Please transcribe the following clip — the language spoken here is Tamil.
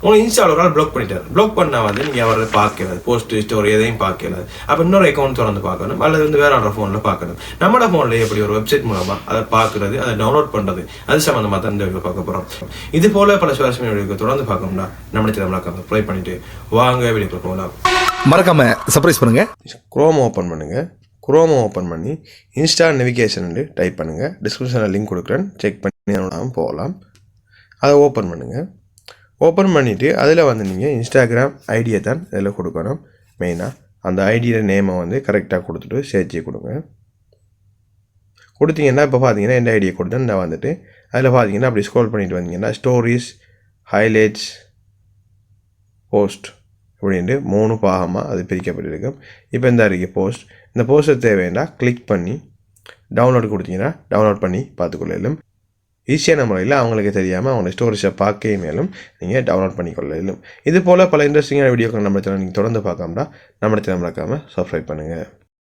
உங்களுக்கு இன்ஸ்டாவில் ஒரு ஆள் ப்ளாக் பண்ணிட்டார். ப்ளாக் பண்ணால் வந்து நீங்கள் அவரை பார்க்கலாது, போஸ்ட் ஸ்டோரி எதையும் பார்க்கலாது. அப்போ இன்னொரு அக்கௌண்ட் திறந்து பார்க்கணும், அல்லது வந்து வேற ஒரு ஃபோனில் பார்க்கணும். நம்மளோட ஃபோனில் எப்படி ஒரு வெப்சைட் மூலமாக அதை பார்க்குறது, அதை டவுன்லோட் பண்ணுறது, அது சம்மந்தமாக தான் இந்த வீடியோ பார்க்க போகிறோம். இது போல பல சுவாரஸ்யமான வீடியோ தொடர்ந்து பார்க்கணும்னா நம்ம சேனல் ப்ளே பண்ணிட்டு வாங்க வீடியோக்குள்ள போகலாம். மறக்காம சர்ப்ரைஸ் பண்ணுங்க. குரோம் ஓப்பன் பண்ணுங்க. குரோம் ஓப்பன் பண்ணி இன்ஸ்டா நேவிகேஷன் டைப் பண்ணுங்க. டிஸ்கிரிப்ஷனில் லிங்க் கொடுக்குறேன், செக் பண்ணி போகலாம். அதை ஓப்பன் பண்ணுங்கள். ஓப்பன் பண்ணிவிட்டு அதில் வந்து நீங்கள் இன்ஸ்டாகிராம் ஐடியை தான் இதில் கொடுக்கணும். மெயினாக அந்த ஐடியோட நேமை வந்து கரெக்டாக கொடுத்துட்டு சேர்த்து கொடுங்க. கொடுத்தீங்கன்னா இப்போ பார்த்தீங்கன்னா எந்த ஐடியை கொடுத்தேன் நான் வந்துட்டு அதில் பார்த்தீங்கன்னா அப்படி ஸ்க்ரோல் பண்ணிட்டு வந்தீங்கன்னா ஸ்டோரிஸ், ஹைலைட்ஸ், போஸ்ட் அப்படின்ட்டு 3 பாகமாக அது பிரிக்கப்பட்டிருக்கும். இப்போ இந்த அறிக்கை போஸ்ட், இந்த போஸ்ட்டை தேவைன்னா கிளிக் பண்ணி டவுன்லோட் கொடுத்தீங்கன்னா டவுன்லோட் பண்ணி பார்த்துக்கொள்ளும். ஈஸியான முறையில் அவங்களுக்கு தெரியாமல் அவங்களோட ஸ்டோரேஜை பார்க்கவே மேலும் நீங்கள் டவுன்லோட் பண்ணிக்கொள்ளும். இது போல் பல இன்ட்ரெஸ்டிங்கான வீடியோக்கள் நம்ம சேனல் நீங்கள் தொடர்ந்து பார்க்காமட்டா நம்ம சேனல் மறக்காமல் சப்ஸ்கிரைப் பண்ணுங்கள்.